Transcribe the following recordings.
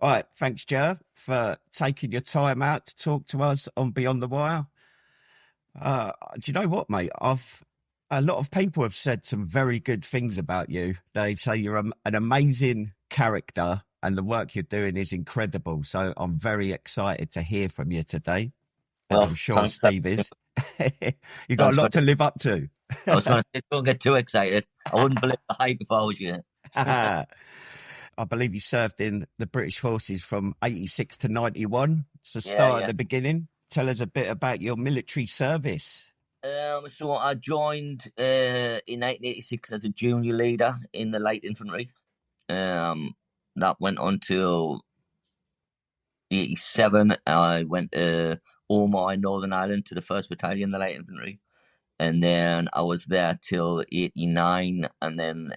All right, thanks, Ger, for taking your time out to talk to us on Beyond the Wire. Do you know what, mate? A lot of people have said some very good things about you. They say you're an amazing character, and the work you're doing is incredible. So I'm very excited to hear from you today, as Well, I'm sure thanks. Steve is. You got a Thanks for. lot to live up to. I was going to say, don't get too excited. I wouldn't believe the hype if I was you. I believe you served in the British Forces from 86 to 91. So Yeah, start at yeah. the beginning. Tell us a bit about your military service. So I joined in 1986 as a junior leader in the light infantry. That went on till 87. I went to Omagh in Northern Ireland to the 1st Battalion, the light infantry. And then I was there till 89. And then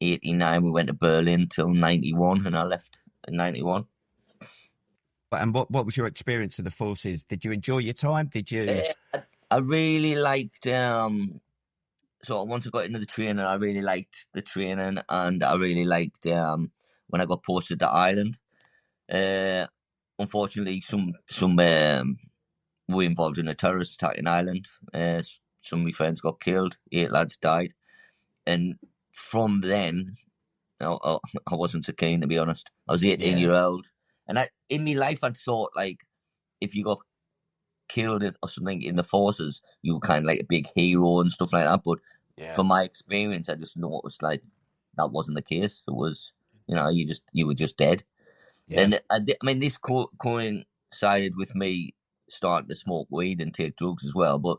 89, we went to Berlin till 91. And I left in 91. And what was your experience of the forces? Did you enjoy your time? Did you? I really liked so once I got into the training, I really liked the training, and I really liked when I got posted to Ireland. Unfortunately, some were involved in a terrorist attack in Ireland. Some of my friends got killed. 8 lads died, and from then, I wasn't so keen, to be honest. I was 18 year old, and in my life I'd thought, like, if you got killed or something in the forces, you were kind of like a big hero and stuff like that. But from my experience, I just noticed like that wasn't the case. It was, you were just dead. Yeah. And I mean, this coincided with me starting to smoke weed and take drugs as well. But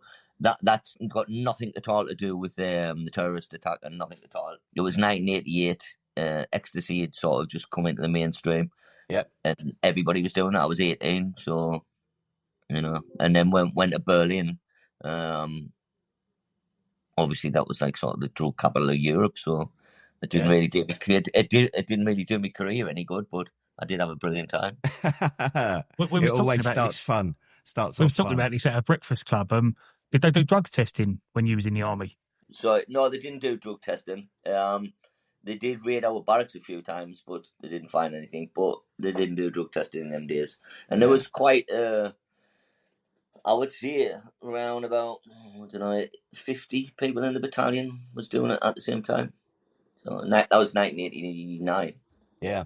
that's got nothing at all to do with the terrorist attack, and nothing at all. It was 1988. Ecstasy had sort of just come into the mainstream. Yeah. And everybody was doing it. I was 18, so and then went to Berlin. Obviously that was like sort of the drug capital of Europe, so it didn't really do me it didn't really do my career any good, but I did have a brilliant time. It always starts fun. We were talking about this at a breakfast club. Did they do drug testing when you was in the army? So no, they didn't do drug testing. They did raid our barracks a few times, but they didn't find anything. But they didn't do drug testing in them days, and there was quite I would say around about, 50 people in the battalion was doing it at the same time. So that was 1989. Yeah.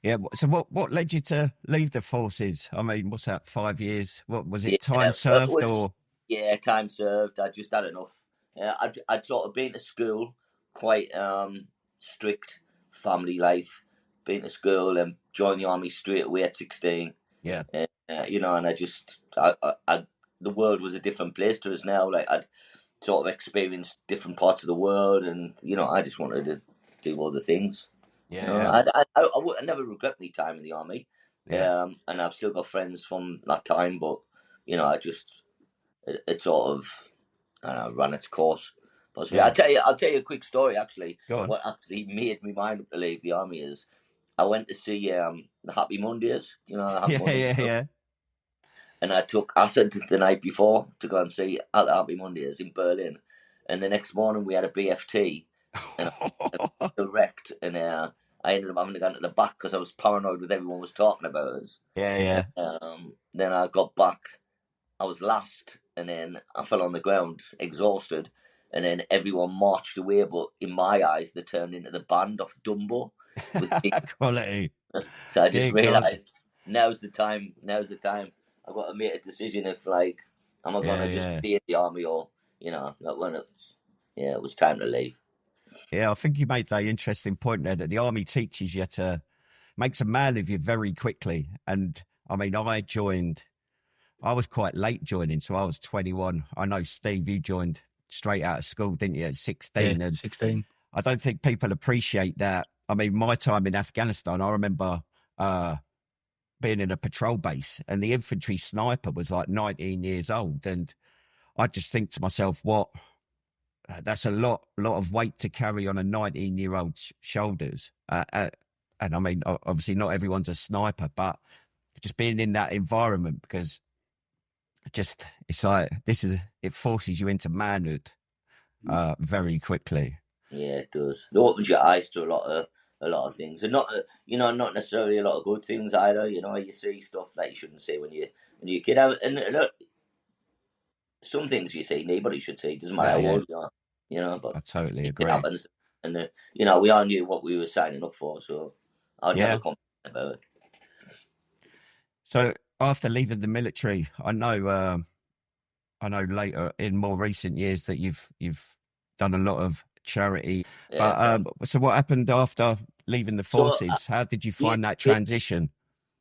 Yeah. So what led you to leave the forces? I mean, what's that, 5 years? What was it, time served or? Yeah, time served. I just had enough. I'd sort of been to school, quite strict family life, been to school and joined the army straight away at 16. Yeah. And I just, the world was a different place to us now. Like, I'd sort of experienced different parts of the world, and I just wanted to do other things. Yeah. I never regret my time in the army. Yeah. And I've still got friends from that time, but I just it sort of ran its course. Possibly. Yeah. I'll tell you a quick story. Actually, Go on. what actually made me mind up to leave the army is I went to see the Happy Mondays. The Happy Mondays stuff. Yeah. And I took acid the night before to go and see at the Happy Mondays in Berlin. And the next morning we had a BFT, and I was still wrecked. And I ended up having to go into the back because I was paranoid with everyone was talking about us. Yeah. Then I got back. I was last, and then I fell on the ground, exhausted. And then everyone marched away, but in my eyes, they turned into the band of Dumbo. With quality. So I just realised now's the time. I've got to make a decision if, like, am I going to just be in the army or, not when it was time to leave. Yeah, I think you made that interesting point there that the army teaches you to makes a man of you very quickly. And I mean, I was quite late joining, so I was 21. I know, Steve, you joined straight out of school, didn't you, at 16? Yeah, and 16. I don't think people appreciate that. I mean, my time in Afghanistan, I remember being in a patrol base, and the infantry sniper was like 19 years old. And I just think to myself, that's a lot of weight to carry on a 19-year-old's shoulders. And I mean, obviously not everyone's a sniper, but just being in that environment, because it's like, it forces you into manhood very quickly. Yeah, it does. It opens your eyes to a lot of a lot of things, and not not necessarily a lot of good things either. You see stuff that you shouldn't see when you're a kid, and some things you see nobody should see. Doesn't matter how old you are, but I totally it agree. happens, and we all knew what we were signing up for, so I'd never complain about it. So after leaving the military, I know later in more recent years that you've done a lot of charity. Yeah, but so what happened after leaving the forces? How did you find that transition?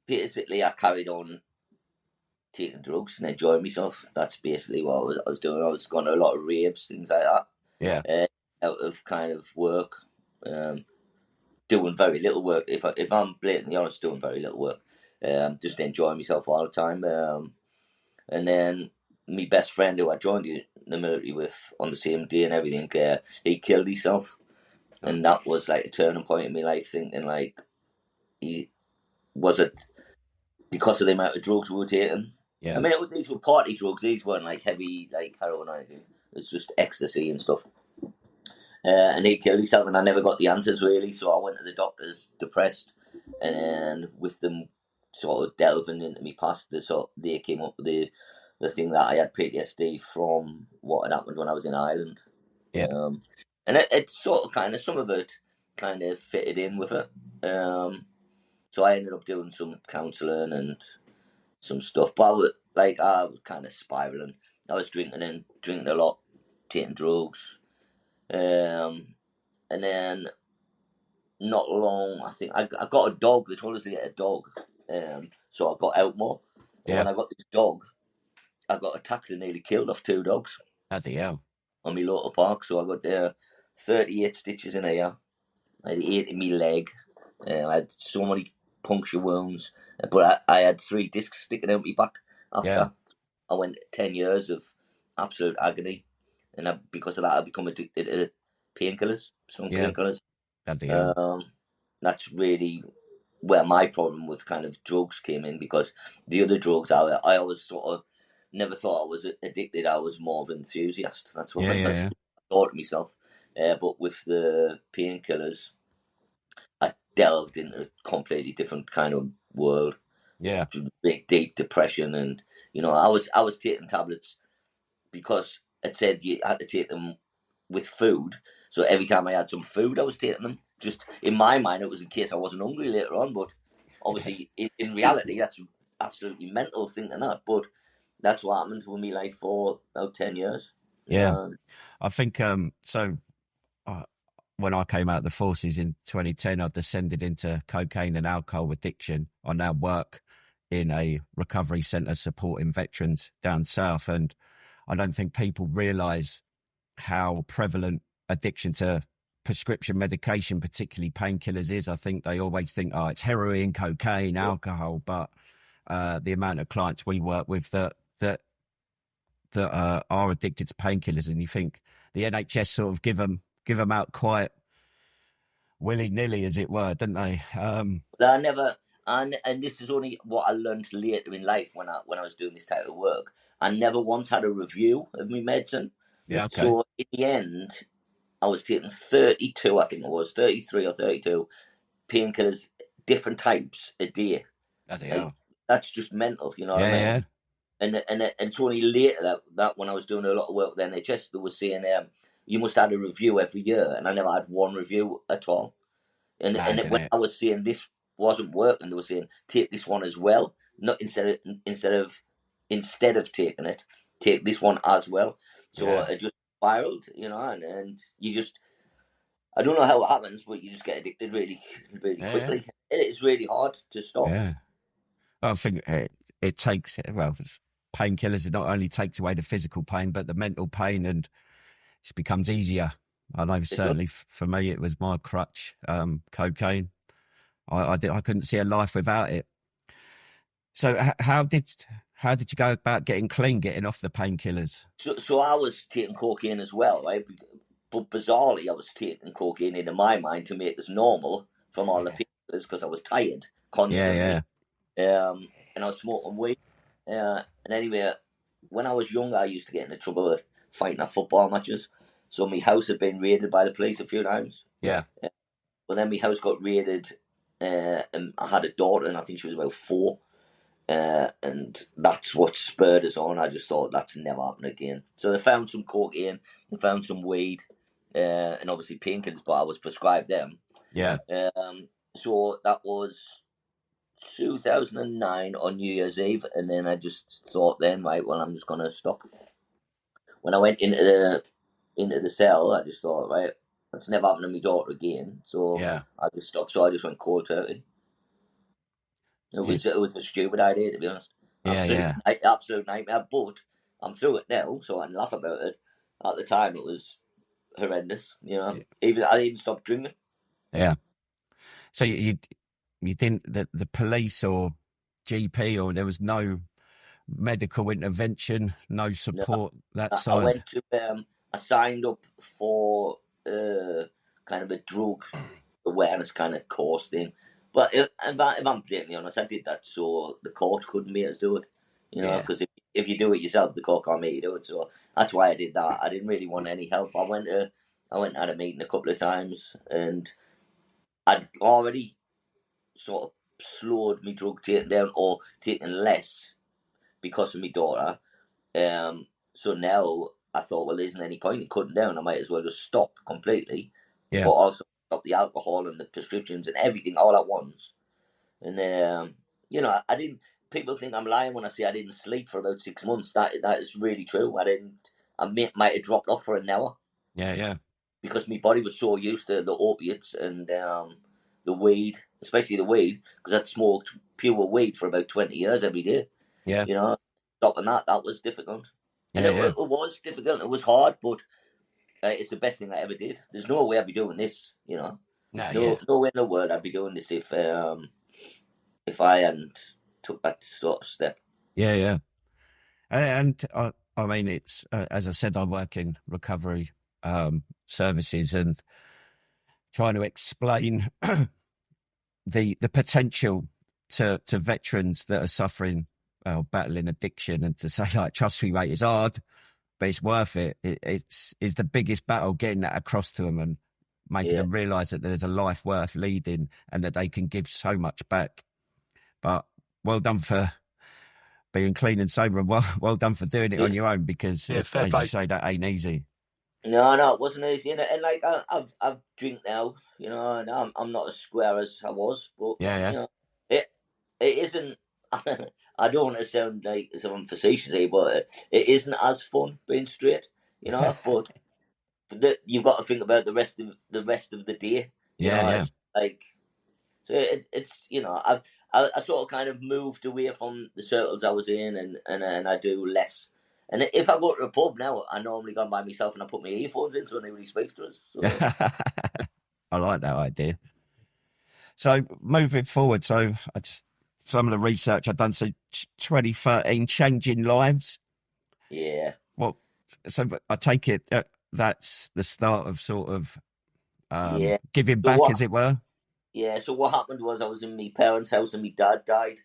Basically, I carried on taking drugs and enjoying myself. That's basically what I was doing. I was going to a lot of raves, things like that. Yeah. Out of kind of work, doing very little work. If I'm blatantly honest, doing very little work. Just enjoying myself all the time. And then my best friend, who I joined the military with on the same day and everything, he killed himself, and that was like a turning point in my life. Thinking like, was it because of the amount of drugs we were taking? Yeah. I mean, these were party drugs. These weren't like heavy, like heroin or anything. It's just ecstasy and stuff. And he killed himself, and I never got the answers really. So I went to the doctors, depressed, and with them sort of delving into my past, they came up with the thing that I had PTSD from what had happened when I was in Ireland. Yeah. And it sort of kind of, some of it kind of fitted in with it. So I ended up doing some counselling and some stuff, but I was kind of spiraling. I was drinking a lot, taking drugs, and then not long, I think I got a dog. They told us to get a dog, so I got out more. And when I got this dog, I got attacked and nearly killed off 2 dogs. Bloody hell. On my local park, so I got 38 stitches in here. I had 8 in my leg. I had so many puncture wounds, but I had 3 discs sticking out my back after. I went 10 years of absolute agony, and because of that, I become addicted to painkillers, some painkillers. That's really where my problem with kind of drugs came in, because the other drugs, I always sort of never thought I was addicted. I was more of an enthusiast. That's what I thought to myself. But with the painkillers, I delved into a completely different kind of world. Yeah. Big, deep depression, and I was taking tablets because it said you had to take them with food. So every time I had some food, I was taking them. Just in my mind, it was in case I wasn't hungry later on. But obviously, in reality, that's absolutely mental thinking that. But that's what happened with me life for about 10 years. Yeah. I think so. When I came out of the forces in 2010, I descended into cocaine and alcohol addiction. I now work in a recovery centre supporting veterans down south, and I don't think people realise how prevalent addiction to prescription medication, particularly painkillers, is. I think they always think, oh, it's heroin, cocaine, alcohol, but the amount of clients we work with that are addicted to painkillers, and you think the NHS sort of give them out quite willy-nilly, as it were, don't they? But I never, and this is only what I learned later in life when I was doing this type of work. I never once had a review of my medicine. Yeah, okay. So in the end, I was taking 32, I think it was 33 or 32 painkillers, different types a day. That's just mental, you know what I mean? Yeah. And it's only later that when I was doing a lot of work with the NHS, they were saying you must have a review every year, and I never had one review at all. And when I was saying this wasn't working, they were saying take this one as well, not instead of taking it, take this one as well. So it just spiraled, and you just, I don't know how it happens, but you just get addicted really, really quickly. It's really hard to stop. Yeah, I think it takes, well, painkillers, it not only takes away the physical pain, but the mental pain, and it becomes easier. I know certainly for me, it was my crutch, cocaine. I couldn't see a life without it. So how did you go about getting clean, getting off the painkillers? So I was taking cocaine as well, right? But bizarrely, I was taking cocaine in my mind to make us normal from all the painkillers, because I was tired constantly. And I was smoking weed. And anyway, when I was younger, I used to get into trouble with fighting at football matches. So my house had been raided by the police a few times. But then my house got raided, and I had a daughter, and I think she was about 4. And that's what spurred us on. I just thought that's never happening again. So they found some cocaine, they found some weed, and obviously painkillers, but I was prescribed them. Yeah. So that was 2009 on New Year's Eve, and then I just thought then, right, well, I'm just going to stop. When I went into the cell, I just thought, right, that's never happened to my daughter again. So Yeah. I just stopped. So I just went cold turkey. It was a stupid idea, to be honest. Absolute nightmare. But I'm through it now, so I can laugh about it. At the time, it was horrendous. You know, I even stopped drinking. Yeah. So you didn't the police or GP, or there was no medical intervention, no support that I side. went to I signed up for kind of a drug awareness kind of course thing. But if I'm blatantly honest, I did that so the court couldn't make us do it. You know, because if you do it yourself, the court can't make you do it. So that's why I did that. I didn't really want any help. I went and had a meeting a couple of times, and I'd already sort of slowed my drug taking down or taking less because of my daughter. So now I thought, well, there isn't any point in cutting down. I might as well just stop completely, but also stop the alcohol and the prescriptions and everything all at once. And you know, I didn't. People think I'm lying when I say I didn't sleep for about 6 months. That is really true. I didn't. I might have dropped off for an hour. Yeah. Because my body was so used to the opiates and the weed, especially the weed, because I'd smoked pure weed for about 20 years every day. Yeah. You know, stopping that was difficult. And it was difficult, it was hard, but it's the best thing I ever did. There's no way I'd be doing this, you know. No way in the world I'd be doing this if I hadn't took that sort of step. Yeah. And I mean, it's as I said, I work in recovery services, and trying to explain the potential to veterans that are suffering, battling addiction, and to say, like, trust me, mate, it's hard, but it's worth it. It's the biggest battle, getting that across to them and making them realise that there's a life worth leading and that they can give so much back. But well done for being clean and sober, and well done for doing it on your own, because as you say, that ain't easy. No, it wasn't easy, and like I've drink now, you know, and I'm not as square as I was, but you know, it isn't. I don't want to sound like someone facetious here, but it isn't as fun being straight, you know. But you've got to think about the rest of the day, you know. It's like, so it's you know, I sort of kind of moved away from the circles I was in, and I do less. And if I go to a pub now, I normally go by myself and I put my earphones in so nobody speaks to us. So. I like that idea. So moving forward, some of the research I've done, so 2013, Changing Lives. Yeah. Well, so I take it that's the start of sort of giving back, as it were. Yeah, so what happened was I was in my parents' house and my dad died,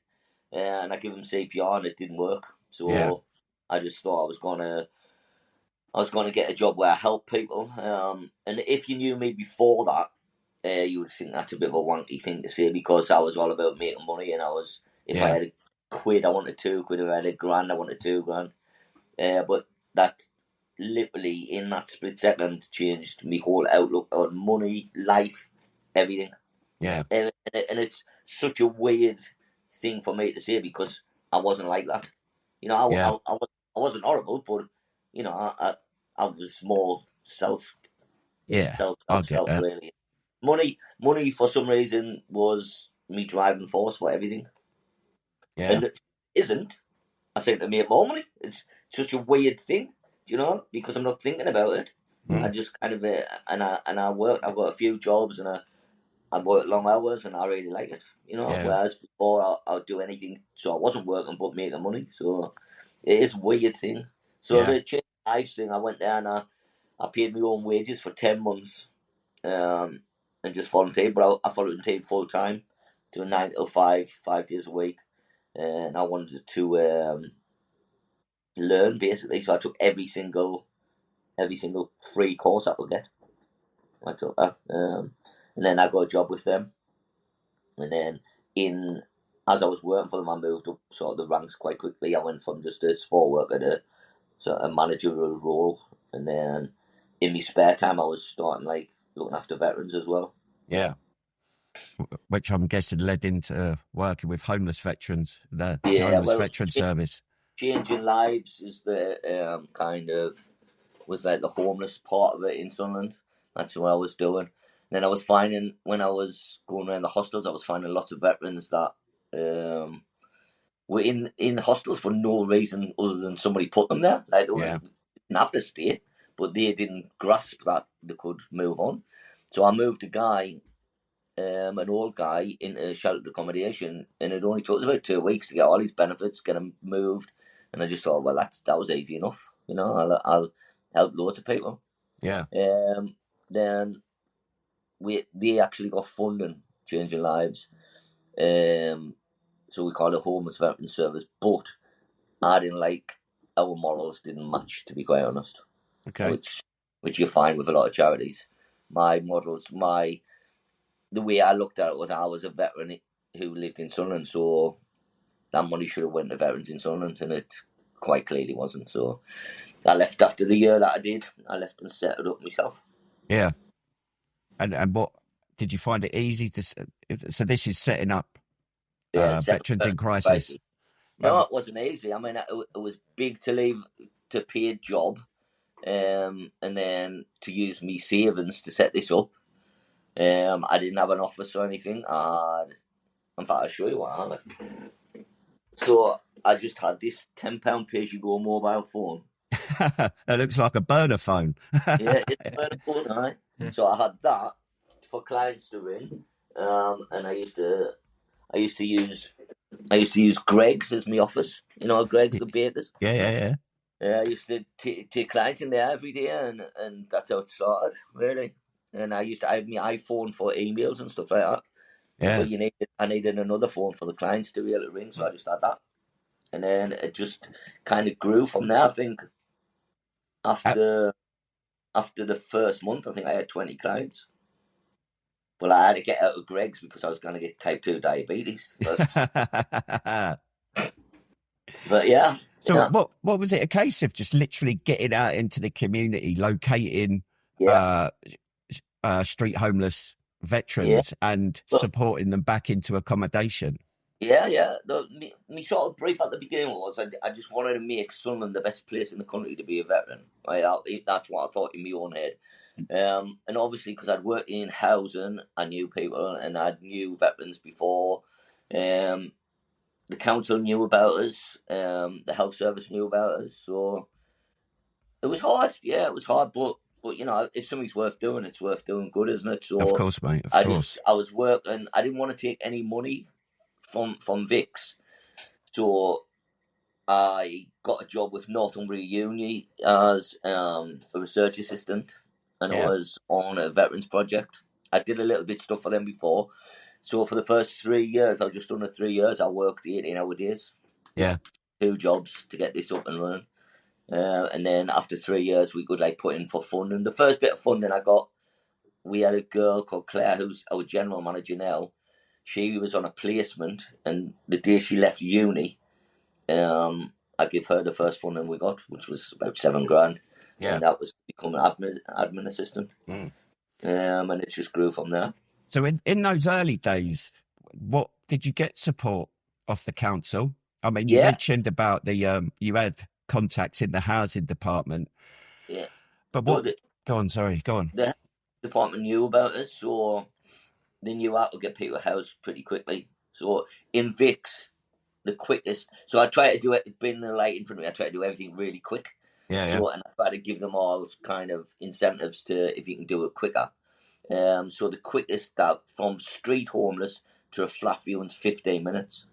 and I gave him CPR and it didn't work. So I just thought I was gonna get a job where I help people. And if you knew me before that, you would think that's a bit of a wanky thing to say, because I was all about making money, and if I had a quid, I wanted 2 quid. If I had a grand, I wanted 2 grand. But that literally in that split second changed my whole outlook on money, life, everything. Yeah. And it's such a weird thing for me to say, because I wasn't like that. You know, I wasn't horrible, but you know, I was more self really. Money for some reason was me driving force for everything. Yeah. And it isn't. I seem to make more money. It's such a weird thing, you know, because I'm not thinking about it. I just kind of and I work. I've got a few jobs, and I work long hours, and I really like it, you know. Whereas before, I'd do anything, so I wasn't working but making money. So it is a weird thing. So the change lives thing, I went there and I paid my own wages for 10 months, and just volunteered. But I volunteered full time, doing 9 till 5, 5 days a week, and I wanted to learn, basically. So I took every single free course I could get. I took that. And then I got a job with them. And then as I was working for them, I moved up sort of the ranks quite quickly. I went from just a support worker to sort of a managerial role. And then in my spare time, I was starting like looking after veterans as well. Yeah. Which I'm guessing led into working with homeless veterans, the homeless veteran service. Changing lives is the kind of was like the homeless part of it in Sunderland. That's what I was doing. And then I was finding when I was going around the hostels, I was finding lots of veterans that were in the hostels for no reason other than somebody put them there. Like they didn't have to stay, but they didn't grasp that they could move on. So I moved a guy. An old guy into sheltered accommodation, and it only took us about 2 weeks to get all his benefits, get him moved, and I just thought, well, that was easy enough, I'll help loads of people. Yeah. Then they actually got funding, Changing Lives, so we call it Homeless Veteran Service, but I didn't like our morals didn't match, to be quite honest. Okay. Which you find with a lot of charities. My models, the way I looked at it was I was a veteran who lived in Sunderland, so that money should have went to veterans in Sunderland, and it quite clearly wasn't. So I left after the year that I did. I left and set it up myself. Yeah. And what did you find it easy to? So this is setting up veterans in crisis. No, it wasn't easy. I mean, it was big to leave to paid job, and then to use me savings to set this up. I didn't have an office or anything. In fact, I'll show you what I had. So I just had this £10 pay-as-you-go mobile phone. It looks like a burner phone. Yeah, it's a burner phone, right? Yeah. So I had that for clients to ring, and I used to use Greg's as my office. You know, Greg's the bakers. Yeah. I used to take clients in there every day, and that's how it started, really. And I had my iPhone for emails and stuff like that. Yeah. But I needed another phone for the clients to be able to ring, so I just had that. And then it just kind of grew from there. I think after the first month, I think I had 20 clients. Well, I had to get out of Greg's because I was going to get type 2 diabetes. But yeah. So what was it a case of just literally getting out into the community, locating street homeless veterans and supporting them back into accommodation? Yeah. My sort of brief at the beginning was I just wanted to make Sunderland the best place in the country to be a veteran. Right? That's what I thought in my own head. And obviously, because I'd worked in housing, I knew people and I knew veterans before. The council knew about us. The health service knew about us. So it was hard. Yeah, it was hard. But if something's worth doing, it's worth doing good, isn't it? So of course, mate. Of course. I was working. I didn't want to take any money from Vix, so I got a job with Northumbria Uni as a research assistant, and I was on a veterans project. I did a little bit of stuff for them before. So for the first 3 years, I was just under 3 years, I worked 18-hour days. Yeah. 2 jobs to get this up and running. And then after 3 years, we could put in for funding. The first bit of funding I got, we had a girl called Claire, who's our general manager now. She was on a placement, and the day she left uni, I gave her the first funding we got, which was about $7,000. Yeah. And that was becoming admin assistant. And it just grew from there. So in those early days, what did you get support off the council? I mean, you mentioned about the you had contacts in the housing department. Yeah. But what? Go on. The department knew about us, so they knew how to get people housed pretty quickly. So in Vix, the quickest. So I try to do it, bring the light in front of me. I try to do everything really quick. And I try to give them all kind of incentives to if you can do it quicker. So the quickest that from street homeless to a flat viewing's 15 minutes.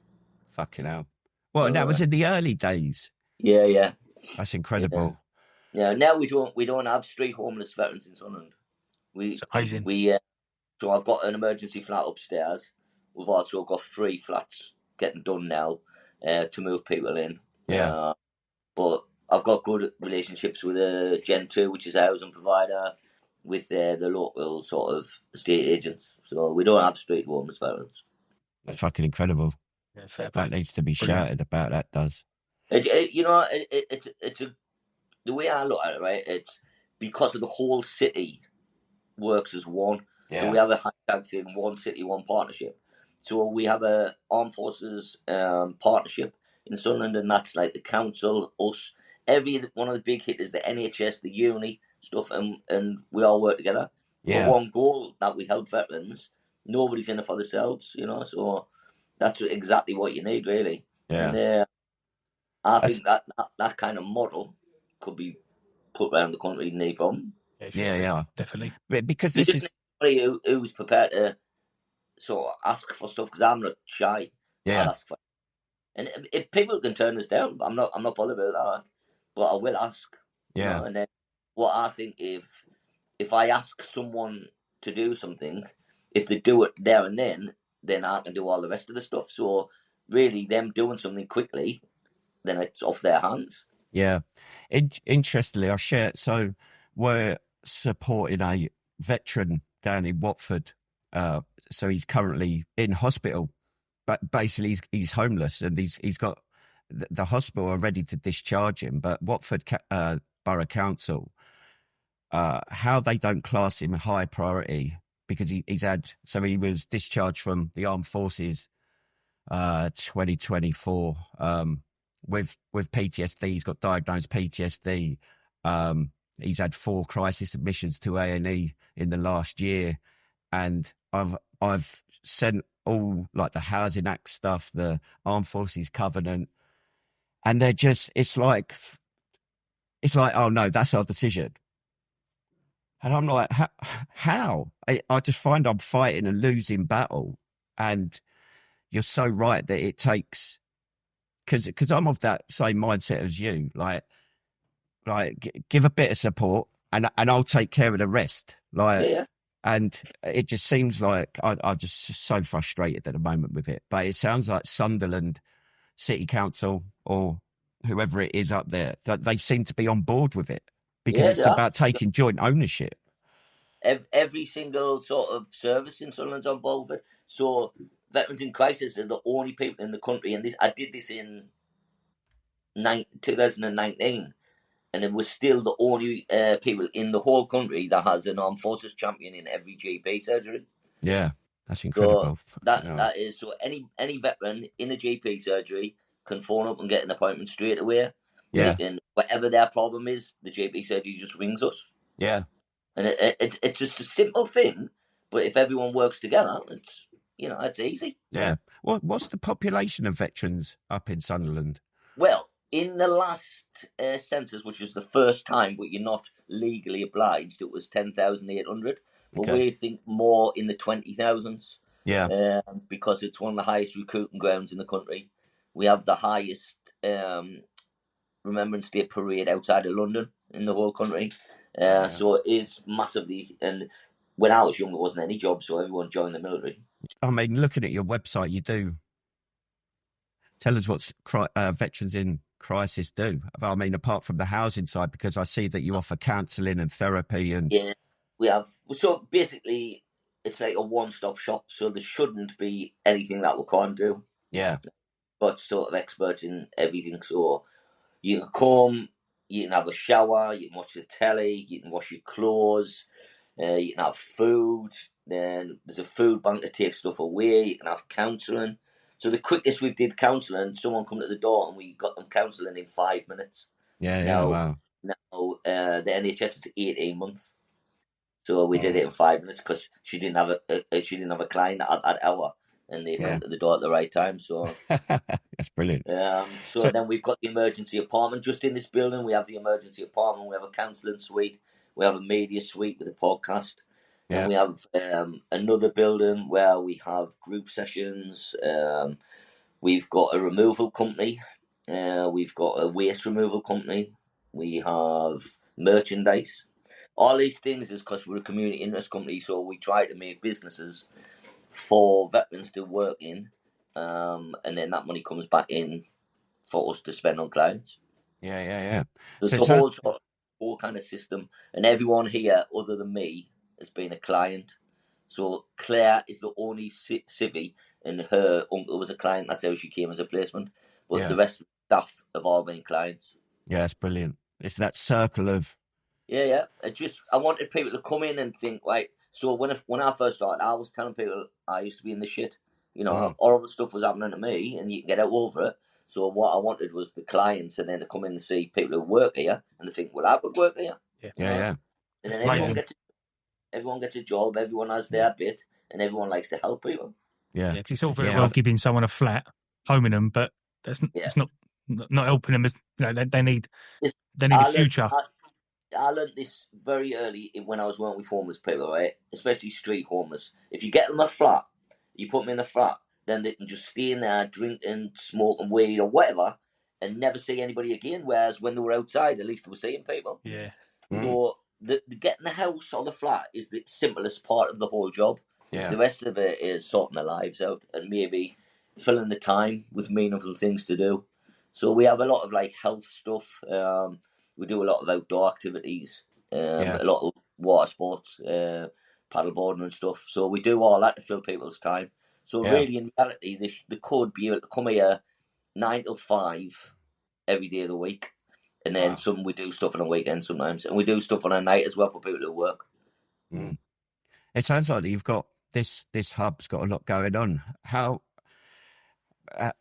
Fucking hell. Well, and that was in the early days. Yeah. That's incredible. Yeah. Now we don't have street homeless veterans in Sunderland. It's amazing. So I've got an emergency flat upstairs. We've also got 3 flats getting done now to move people in. Yeah. But I've got good relationships with Gen 2, which is a housing provider. with the local sort of estate agents. So we don't have street homeless veterans. That's fucking incredible. Yeah, fair play. That needs to be Brilliant. shouted about. That does. It's the way I look at it, right? It's because of the whole city works as one. Yeah. So we have a hashtag saying one city, one partnership. So we have a armed forces partnership in Sunderland, and that's like the council, us, every one of the big hitters, the NHS, the uni stuff, and we all work together. Yeah. For one goal that we help veterans. Nobody's in it for themselves, you know. So that's exactly what you need, really. Yeah. And I think that kind of model could be put around the country, no problem. Yeah, definitely. Because You this just is need somebody who's prepared to sort of ask for stuff, because I'm not shy. yeah. I'll ask for it. And if people can turn us down, I'm not bothered about that. But I will ask. Yeah. You know? And then what I think, if I ask someone to do something, if they do it there and then I can do all the rest of the stuff. So really, them doing something quickly, then it's off their hands. Yeah. Interestingly, I share. So we're supporting a veteran down in Watford. So he's currently in hospital, but basically he's homeless, and he's got the hospital are ready to discharge him, but Watford Borough Council, how they don't class him high priority, because he was discharged from the armed forces 2024 with PTSD. He's got diagnosed PTSD. He's had 4 crisis admissions to A&E in the last year, and I've sent all like the Housing Act stuff, the Armed Forces Covenant, and they're just it's like, oh no, that's our decision. And I'm like, how? I just find I'm fighting a losing battle. And you're so right that it takes, because I'm of that same mindset as you. Like give a bit of support, and I'll take care of the rest. Yeah. And it just seems like I'm just so frustrated at the moment with it. But it sounds like Sunderland City Council, or whoever it is up there, that they seem to be on board with it, because it's about taking joint ownership. Every single sort of service in Sunderland's on board with it. So veterans in crisis are the only people in the country, and I did this in 2019, and it was still the only people in the whole country that has an armed forces champion in every GP surgery. Yeah, that's incredible. So that is, so any veteran in a GP surgery can phone up and get an appointment straight away. Yeah. And whatever their problem is, the GP surgery just rings us. Yeah. And it's just a simple thing, but if everyone works together, it's easy. Yeah. What's the population of veterans up in Sunderland? Well, in the last census, which was the first time, but you're not legally obliged, it was 10,800. But we think more in the 20,000s. Yeah. Because it's one of the highest recruiting grounds in the country. We have the highest Remembrance Day parade outside of London in the whole country. So it is massively, and when I was young, there wasn't any job, so everyone joined the military. I mean, looking at your website, you do tell us what veterans in crisis do. I mean, apart from the housing side, because I see that you offer counselling and therapy, and we have. So basically, it's like a one-stop shop. So there shouldn't be anything that we can't do. Yeah, but sort of experts in everything. So you can come, you can have a shower, you can watch the telly, you can wash your clothes, you can have food. Then there's a food bank to take stuff away. You can have counselling. So the quickest we did counselling, someone come to the door and we got them counselling in 5 minutes. Wow. Now the NHS is 18 months. So we did it in 5 minutes because she didn't have a client at that hour, and they come to the door at the right time. So that's brilliant. So then we've got the emergency apartment just in this building. We have the emergency apartment. We have a counselling suite. We have a media suite with a podcast. And we have another building where we have group sessions. We've got a removal company. We've got a waste removal company. We have merchandise. All these things is because we're a community interest company, so we try to make businesses for veterans to work in, and then that money comes back in for us to spend on clients. Yeah. So it's a whole sort of whole kind of system, and everyone here other than me has been a client. So Claire is the only civvy, and her uncle was a client. That's how she came as a placement. But the rest of the staff have all been clients. Yeah, that's brilliant. It's that circle of... Yeah. I wanted people to come in and think, right. So when I first started, I was telling people I used to be in the shit. Horrible stuff was happening to me, and you can get out over it. So what I wanted was the clients, and then to come in and see people who work here, and they think, well, I could work here. Yeah. And then everyone gets a job, everyone has their bit, and everyone likes to help people. Yeah, because it's all very well giving someone a flat, homing them, but it's not helping them. They need a future. I learned this very early when I was working with homeless people, right? Especially street homeless. If you get them a flat, you put them in the flat, then they can just stay in there drinking, smoking weed or whatever, and never see anybody again. Whereas when they were outside, at least they were seeing people. Yeah. So the getting the house or the flat is the simplest part of the whole job. Yeah. The rest of it is sorting their lives out and maybe filling the time with meaningful things to do. So we have a lot of like health stuff. We do a lot of outdoor activities, a lot of water sports, paddleboarding and stuff. So we do all that to fill people's time. So really, in reality, they could be able to come here 9 till 5 every day of the week. And then we do stuff on a weekend sometimes. And we do stuff on a night as well for people who work. Mm. It sounds like you've got this hub's got a lot going on. How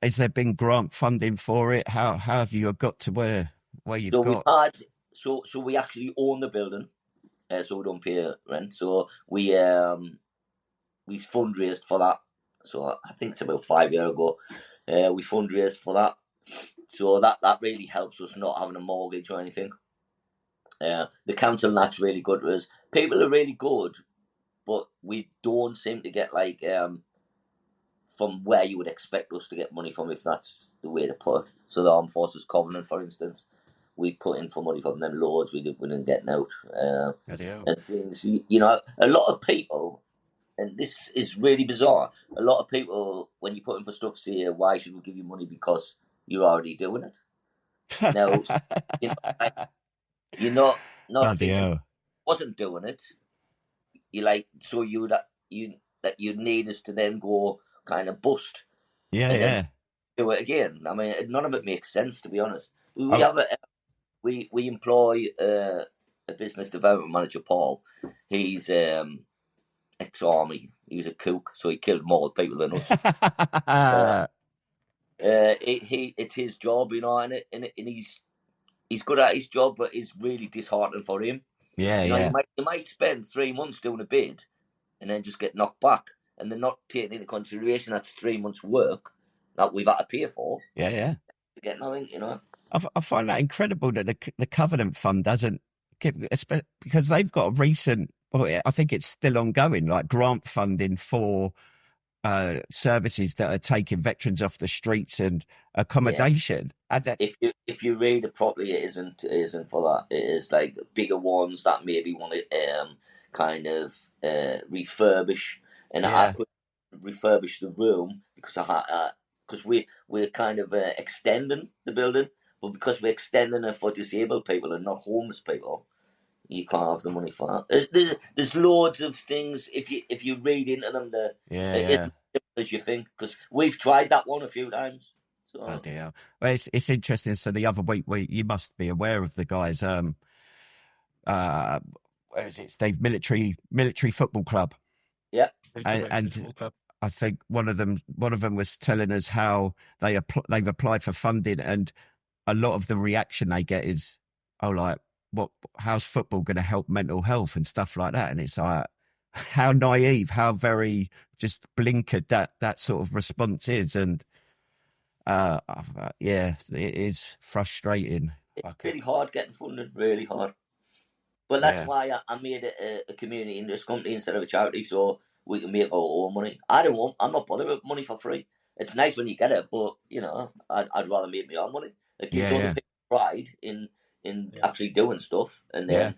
has there been grant funding for it? How have you got to where you've got? So we actually own the building, so we don't pay rent. So we fundraised for that. So I think it's about 5 years ago. We fundraised for that. So that really helps us not having a mortgage or anything. The council, that's really good to us. People are really good, but we don't seem to get like from where you would expect us to get money from, if that's the way to put it. So the Armed Forces Covenant, for instance, we put in for money from them loads we didn't get out. And things, a lot of people, and this is really bizarre, a lot of people, when you put in for stuff, say, why should we give you money? Because you're already doing it. Now, you're not thinking, wasn't doing it. You like, so you need us to then go kind of bust. Yeah. Do it again. I mean, none of it makes sense, to be honest. We employ a business development manager, Paul. He's ex-army. He was a kook, so he killed more people than us. It's his job, and he's good at his job, but it's really disheartening for him. Yeah. You might spend 3 months doing a bid, and then just get knocked back, and they're not taking into consideration that's 3 months' work that we've had to pay for. Yeah. To get nothing, I find that incredible that the Covenant Fund doesn't give, because they've got a recent, I think it's still ongoing, like grant funding for services that are taking veterans off the streets and accommodation. Yeah. If you read it properly, it isn't for that. It is like bigger ones that maybe want to kind of refurbish, and I could refurbish the room because we're kind of extending the building, but because we're extending it for disabled people and not homeless people, you can't have the money for that. There's loads of things if you read into them. It's as simple as you think, because we've tried that one a few times. So. Oh dear. Well, it's interesting. So the other week, you must be aware of the guys. Where is it? Steve, military football club. Yeah, and football club. I think one of them was telling us how they've applied for funding, and a lot of the reaction they get is, how's football going to help mental health and stuff like that? And it's like, how naive, how very just blinkered that sort of response is. And it is frustrating. It's really hard getting funded, really hard. But that's why I made a community interest company instead of a charity, so we can make our own money. I'm not bothered with money for free. It's nice when you get it, but I'd rather make my own money. It gives other people pride in actually doing stuff, and then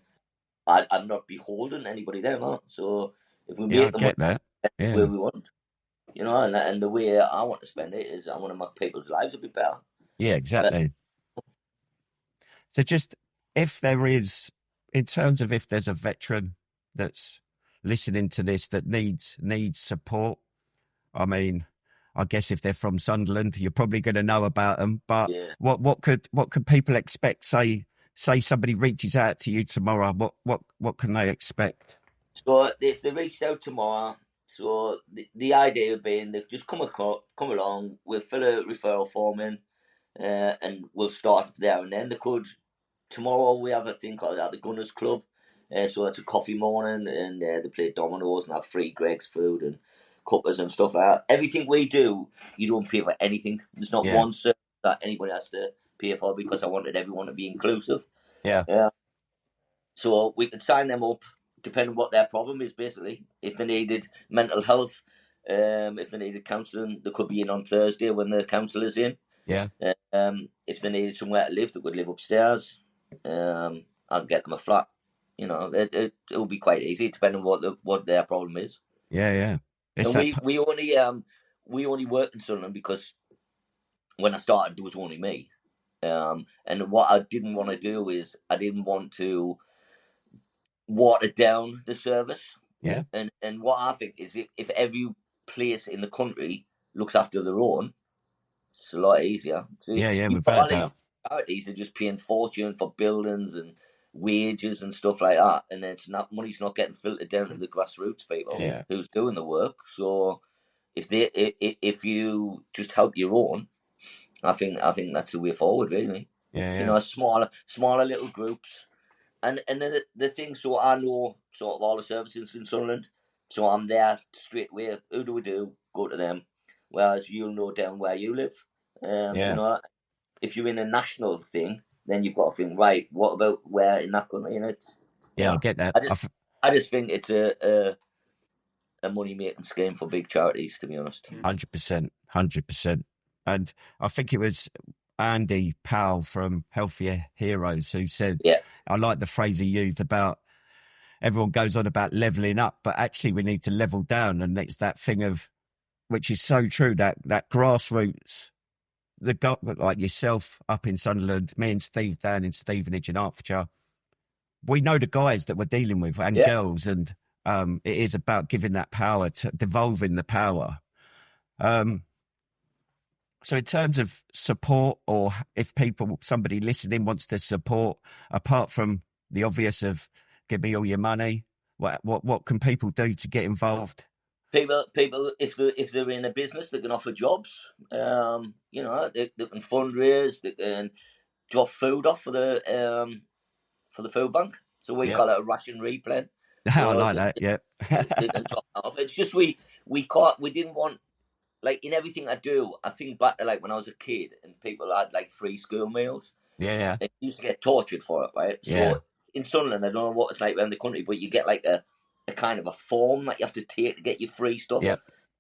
I'm not beholden to anybody there, man. So if we make the money where we want, and the way I want to spend it is I want to make people's lives a bit better. Yeah, exactly. So just if there is, in terms of if there's a veteran that's listening to this that needs support, I mean, I guess if they're from Sunderland, you're probably going to know about them. But Yeah. what could people expect? Say somebody reaches out to you tomorrow. What can they expect? So if they reached out tomorrow, so the idea being they just come along, we'll fill a referral form in, and we'll start there and then. They could, tomorrow we have a thing called the Gunners Club, so it's a coffee morning, and they play dominoes and have free Greg's food and cuppers and stuff like that. Everything we do, you don't pay for anything. There's not one service that anybody has to pay for, because I wanted everyone to be inclusive. Yeah. So we could sign them up depending on what their problem is, basically. If they needed mental health, if they needed counselling, they could be in on Thursday when the counsellor's in. Yeah. If they needed somewhere to live, they could live upstairs. I'll get them a flat. You know, it'll be quite easy depending on what their problem is. Yeah. And we only work in Sunderland because when I started there was only me. And what I didn't want to do is I didn't want to water down the service. Yeah. And what I think is if every place in the country looks after their own, it's a lot easier. So without doubt. Charities are just paying fortune for buildings and wages and stuff like that, and then money's not getting filtered down to the grassroots people who's doing the work. So if you just help your own, I think that's the way forward, really. Yeah. You know, smaller little groups. And the thing, so I know sort of all the services in Sunderland, so I'm there straight away. Who do we do? Go to them. Whereas you'll know down where you live. You know, if you're in a national thing, then you've got to think, right, what about where in that country? And it's, I get that. I just think it's a money making scheme for big charities, to be honest. 100%. And I think it was Andy Powell from Healthier Heroes who said, I like the phrase he used about everyone goes on about levelling up, but actually we need to level down. And it's that thing of, which is so true, that grassroots, like yourself up in Sunderland, me and Steve down in Stevenage and Hertfordshire, we know the guys that we're dealing with and girls, and it is about giving that power, to devolving the power. So in terms of support, or if somebody listening wants to support, apart from the obvious of give me all your money, what can people do to get involved? People, if they're in a business, they can offer jobs. You know, they can fundraise, they can drop food off for the food bank. So we call it a ration replan. So I like that. Yeah, they can drop that off. It's just we didn't want, like, in everything I do, I think back to like when I was a kid and people had like free school meals. Yeah. They used to get tortured for it, right? So in Sunderland, I don't know what it's like around the country, but you get like a kind of a form that you have to take to get your free stuff. Yeah.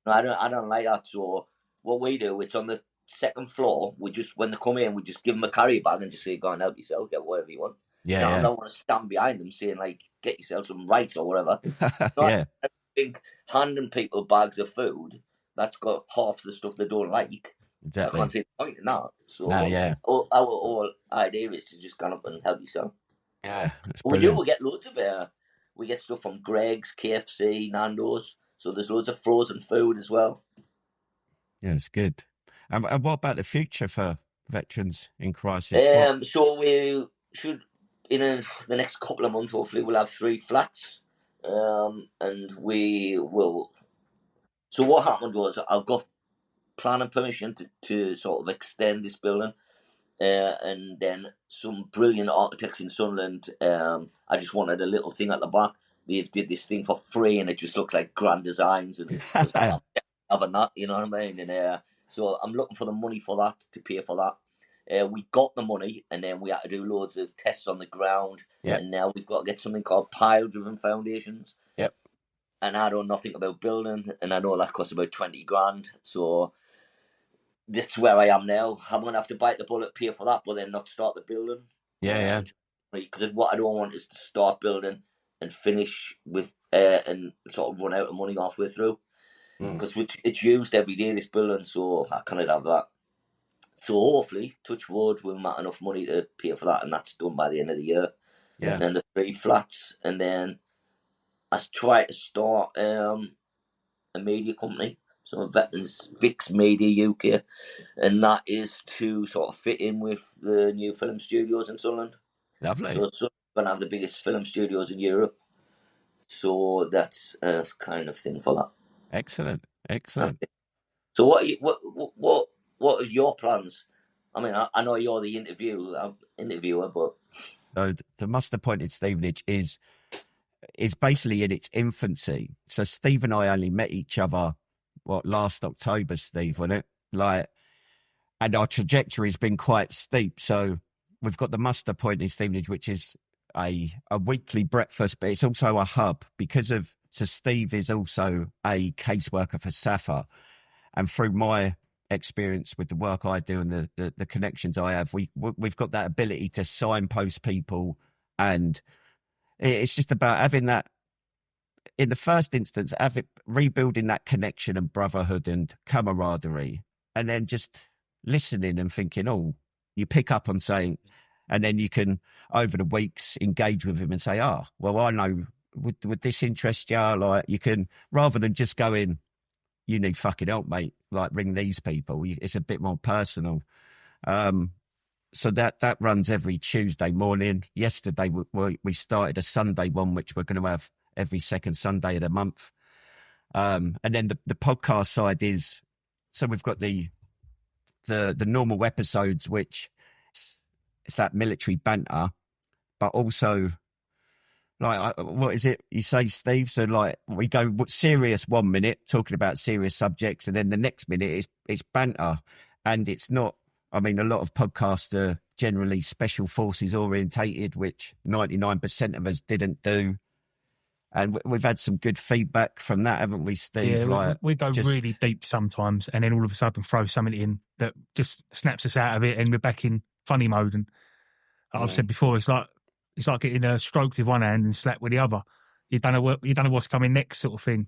I don't like that. So what we do, it's on the second floor. We just, when they come in, we just give them a carry bag and just say, go and help yourself, get whatever you want. Yeah. I don't want to stand behind them saying like, get yourself some rice or whatever. I think handing people bags of food that's got half the stuff they don't like. Exactly. I can't see the point in that. So our whole idea is to just go up and help yourself. Yeah, we get loads of we get stuff from Greg's, KFC, Nando's. So there's loads of frozen food as well. Yeah, it's good. And what about the future for veterans in crisis? So we should, in the next couple of months, hopefully we'll have 3 flats. And we will. So what happened was I've got planning permission to sort of extend this building. And then some brilliant architects in Sunderland. I just wanted a little thing at the back. They did this thing for free, and it just looks like grand designs and having that, you know what I mean? And so I'm looking for the money for that, to pay for that. We got the money, and then we had to do loads of tests on the ground. And now we've got to get something called pile-driven foundations. Yep. And I know nothing about building, and I know that costs about 20 grand. So that's where I am now. I'm going to have to bite the bullet, pay for that, but then not start the building. Yeah. Because what I don't want is to start building and finish with and sort of run out of money halfway through. Because it's used every day, this building, so I cannot have that. So hopefully, touch wood, we'll make enough money to pay for that, and that's done by the end of the year. Yeah. And then the 3 flats, and then I try to start a media company, so Veterans Vix Media UK, and that is to sort of fit in with the new film studios in Sunderland. Lovely. So Sunderland's going to have the biggest film studios in Europe, so that's a kind of thing for that. Excellent. So what are your plans? I mean, I know you're the interviewer, but so the Must Appointed Stevenage is basically in its infancy. So Steve and I only met each other last October, Steve, wasn't it? Like, and our trajectory has been quite steep. So we've got the Must Appointed Stevenage, which is a weekly breakfast, but it's also a hub so Steve is also a caseworker for SAFA, and through my experience with the work I do and the connections I have, we've got that ability to signpost people, and it's just about having that, in the first instance, rebuilding that connection and brotherhood and camaraderie, and then just listening and thinking, oh, you pick up on saying, and then you can, over the weeks, engage with him and say, well, I know, would this interest you? Like, you can, rather than just going, you need fucking help, mate, like, ring these people. It's a bit more personal. So that runs every Tuesday morning. Yesterday, we started a Sunday one, which we're going to have every second Sunday of the month. And then the podcast side is, so we've got the normal episodes, which it's that military banter, but also, like, what is it you say, Steve? So, like, we go serious 1 minute, talking about serious subjects, and then the next minute it's banter. And it's not, I mean, a lot of podcasts are generally special forces orientated, which 99% of us didn't do. And we've had some good feedback from that, haven't we, Steve? Yeah, like, we go really deep sometimes, and then all of a sudden throw something in that just snaps us out of it, and we're back in funny mode. And I've said before, it's like getting a stroked with one hand and slapped with the other. You don't know what's coming next, sort of thing.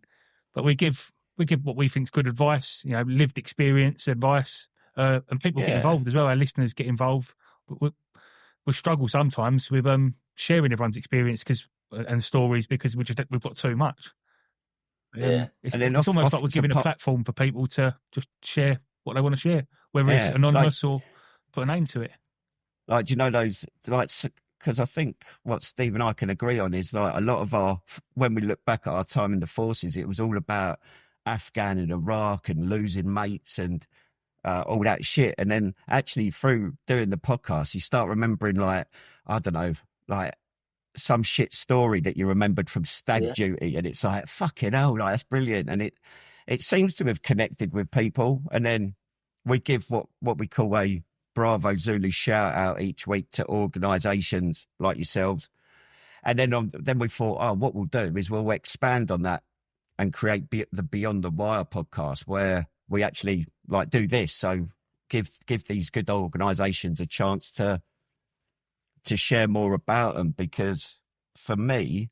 But we give what we think is good advice, lived experience advice, and people get involved as well. Our listeners get involved. We struggle sometimes with sharing everyone's experience and stories, because we've got too much. It's almost like we're giving a platform for people to just share what they want to share, whether it's anonymous or put a name to it. Like, do you know those, like, because I think what Steve and I can agree on is, like, a lot of when we look back at our time in the forces, it was all about Afghan and Iraq and losing mates and all that shit. And then actually through doing the podcast, you start remembering, like, I don't know, like, some shit story that you remembered from stag duty, and it's like, fucking hell, like, that's brilliant. And it seems to have connected with people. And then we give what we call a Bravo Zulu shout out each week to organisations like yourselves. And then we thought, what we'll do is we'll expand on that and create the Beyond the Wire podcast, where we actually, like, do this. So give these good organisations a chance to share more about them, because for me,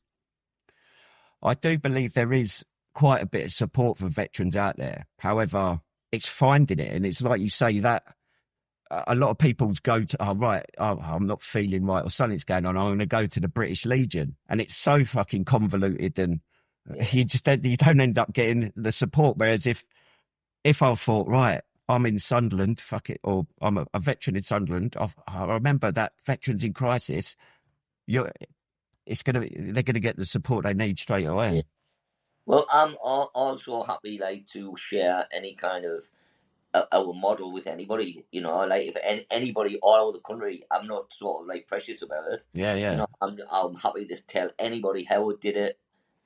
I do believe there is quite a bit of support for veterans out there. However, it's finding it, and it's like you say, that a lot of people go to, I'm not feeling right, or something's going on, I'm going to go to the British Legion, and it's so fucking convoluted, and you don't end up getting the support. Whereas if I thought, right, I'm in Sunderland, fuck it, or I'm a veteran in Sunderland, I remember that veterans in crisis, they're going to get the support they need straight away. Yeah. Well, I'm also happy, like, to share any kind of our model with anybody, like, if anybody all over the country, I'm not sort of, like, precious about it. Yeah. I'm happy to tell anybody how it did it,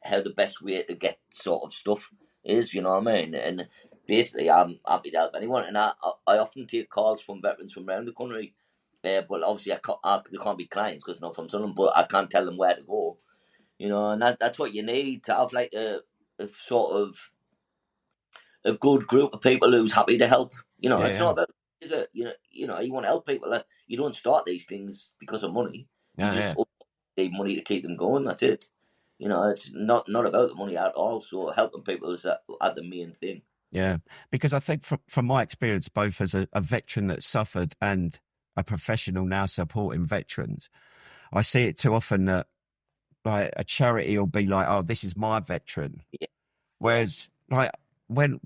how the best way to get sort of stuff is, you know what I mean? And basically, I'm happy to help anyone. And I often take calls from veterans from around the country, but obviously they can't be clients because they're not from Sunderland, but I can't tell them where to go, and that's what you need, to have, like, a sort of a good group of people who's happy to help. It's not about, is it? You want to help people. You don't start these things because of money. You just need money to keep them going. That's it. It's not about the money at all. So helping people is at the main thing. Yeah, because I think from my experience, both as a veteran that suffered and a professional now supporting veterans, I see it too often that like a charity will be like, "Oh, this is my veteran," Yeah. whereas like when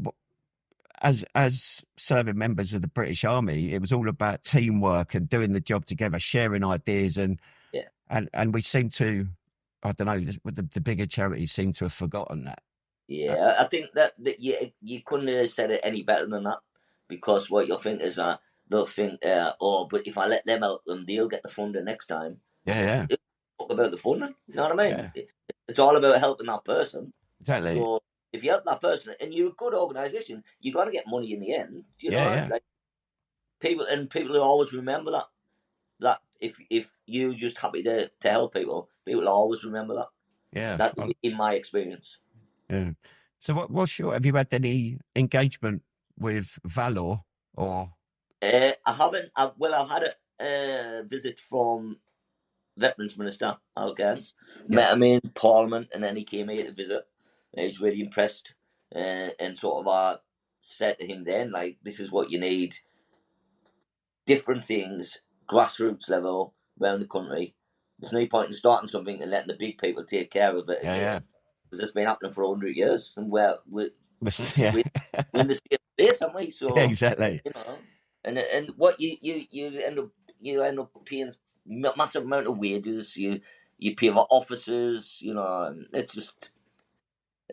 as serving members of the British Army, it was all about teamwork and doing the job together, sharing ideas, and Yeah. and we seem to, I don't know, the bigger charities seem to have forgotten that. Yeah, I think that you couldn't have said it any better than that, because what you'll think is that they'll think, oh, but if I let them help them, they'll get the funding next time. Yeah, It's not about the funding, you know what I mean? yeah, It's all about helping that person. exactly. So if you help that person and you're a good organisation, you got to get money in the end. You know, Yeah. like people will always remember that. That if you're just happy to help people will always remember that. Yeah. That in my experience. Yeah. So have you had any engagement with Valor or? I haven't. I've had a visit from Veterans Minister Al Cairns. Met him in Parliament, and then he came here to visit. He was really impressed, and sort of said to him then, like, this is what you need. Different things, grassroots level, around the country. There's no point in starting something and letting the big people take care of it again. Because it's been happening for 100 years, and we're in the same place, aren't we? So exactly. You know, and what you end up paying massive amount of wages. You pay for officers. You know, and it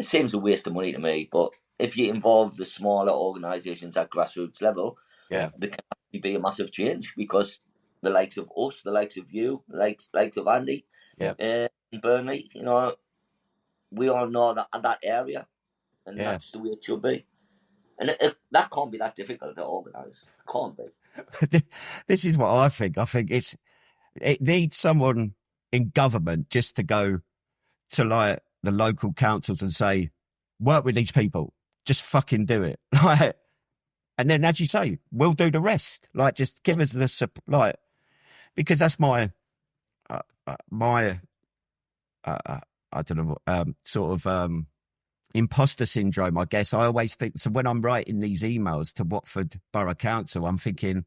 seems a waste of money to me. But if you involve the smaller organisations at grassroots level, there can actually be a massive change, because the likes of us, the likes of you, the likes of Andy, in Burnley, you know, we all know that area, and that's the way it should be. And that can't be that difficult to organise. It can't be. This is what I think. I think it needs someone in government just to go to like the local councils and say, work with these people, just fucking do it. Like, and then, as you say, we'll do the rest. Like, just give us the support, because that's my I don't know, sort of imposter syndrome, I guess. I always think, so when I'm writing these emails to Watford Borough Council, I'm thinking,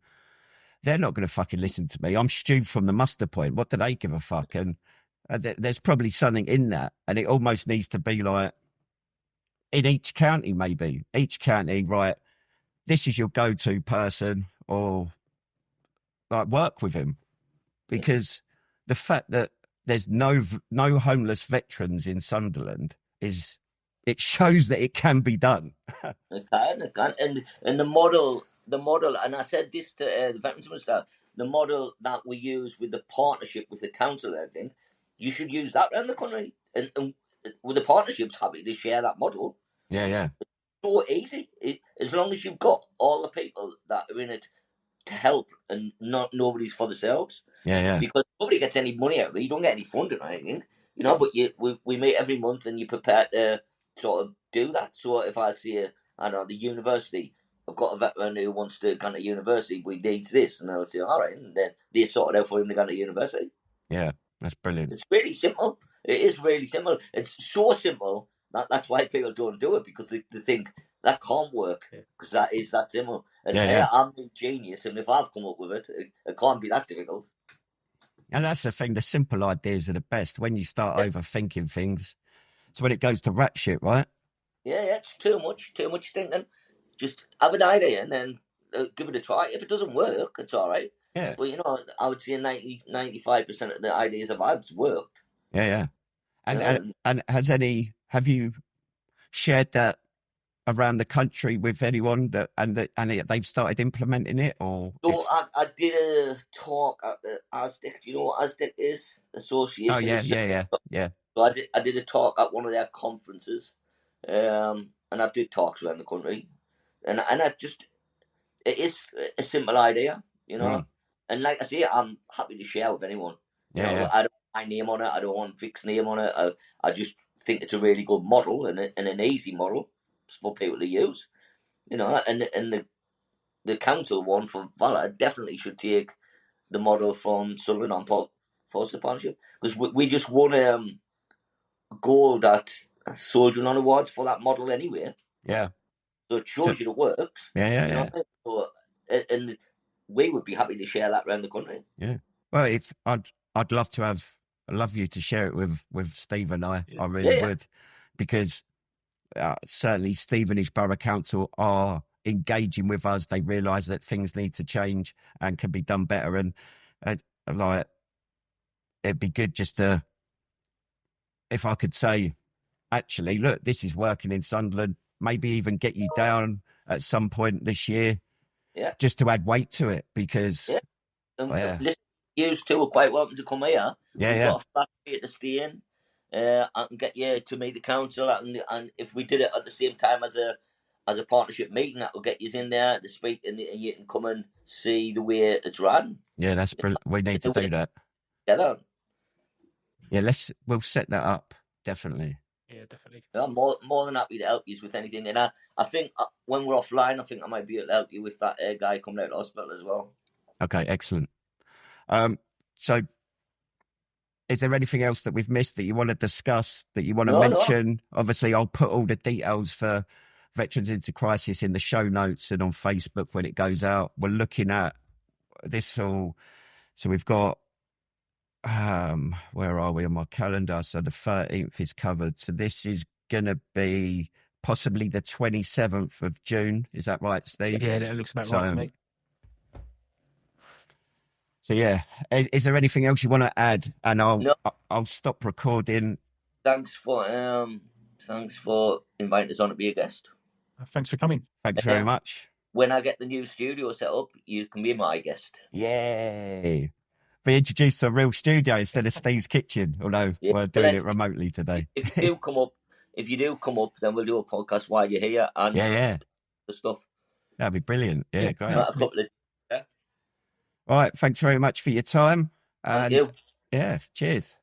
they're not going to fucking listen to me. I'm Stu from the Muster Point. What do they give a fuck? And there's probably something in that. And it almost needs to be like, in each county, maybe. Each county, right, this is your go-to person, or like work with him. Because the fact that there's no homeless veterans in Sunderland it shows that it can be done. It can. And the model, and I said this to the Veterans Minister, the model that we use with the partnership with the council and everything, you should use that around the country. And with the partnerships happy to share that model. Yeah. It's so easy. As long as you've got all the people that are in it to help, and nobody's for themselves. Yeah. Because nobody gets any money out of it. You don't get any funding or anything, you know. But we meet every month, and you're prepared to sort of do that. So if I see I don't know, the university, I've got a veteran who wants to go to university, we need this, and I'll say, all right, and then they sort it out for him to go to university. Yeah, that's brilliant. It's really simple. It is really simple. It's so simple that's why people don't do it, because they think that can't work, because that is that simple. And I'm a genius, and if I've come up with it, it can't be that difficult. And that's the thing, the simple ideas are the best. When you start overthinking things, it's when it goes to rat shit, right? Yeah, it's too much thinking. Just have an idea and then give it a try. If it doesn't work, it's all right. Yeah. But, you know, I would say 95% of the ideas I've had worked. Yeah. And have you shared that around the country with anyone and they've started implementing it? Or so I did a talk at the ASDIC. Do you know what ASDIC is? Association. Oh yeah. So I did a talk at one of their conferences, and I've did talks around the country, and I just, it is a simple idea, you know. And like I say, I'm happy to share with anyone. You know, I don't want my name on it. I don't want Vic's name on it. I just think it's a really good model and an easy model for people to use. You know, and the council one for Valor definitely should take the model from Sunderland on Forster Partnership, because we just won gold at Soldier on Awards for that model anyway. Yeah. So it shows you it works. Yeah. You know what I mean? So, and we would be happy to share that around the country. Yeah. Well, if I'd love to have, I'd love you to share it with Steve and I. I really would, because certainly Stevenage Borough Council are engaging with us. They realise that things need to change and can be done better. And like, it'd be good just to, if I could say, actually, look, this is working in Sunderland. Maybe even get you down at some point this year. Yeah. Just to add weight to it, because listen, you two are quite welcome to come here. We've got a flat here to stay in. I can get you to meet the council, and if we did it at the same time as a partnership meeting, that will get you in there to speak, and you can come and see the way it's run. Yeah, that's brilliant. We need to do that. Yeah, we'll set that up, definitely. Yeah, definitely. I'm more than happy to help you with anything, and I think when we're offline, I think I might be able to help you with that guy coming out of hospital as well. Okay, excellent. So, is there anything else that we've missed that you want to discuss, that you want to mention? No. Obviously, I'll put all the details for Veterans into Crisis in the show notes and on Facebook when it goes out. We're looking at this all. So we've got, where are we on my calendar? So the 13th is covered. So this is going to be possibly the 27th of June. Is that right, Steve? Yeah, that looks about right to me. So yeah, is there anything else you want to add? And I'll stop recording. Thanks for inviting us on to be a guest. Thanks for coming. Thanks very much. When I get the new studio set up, you can be my guest. Yay! Be introduced to a real studio instead of Steve's kitchen, although we're doing it remotely today. If you do come up, then we'll do a podcast while you're here and the stuff. That'd be brilliant. Yeah, great. All right, thanks very much for your time. Thank you. Yeah, cheers.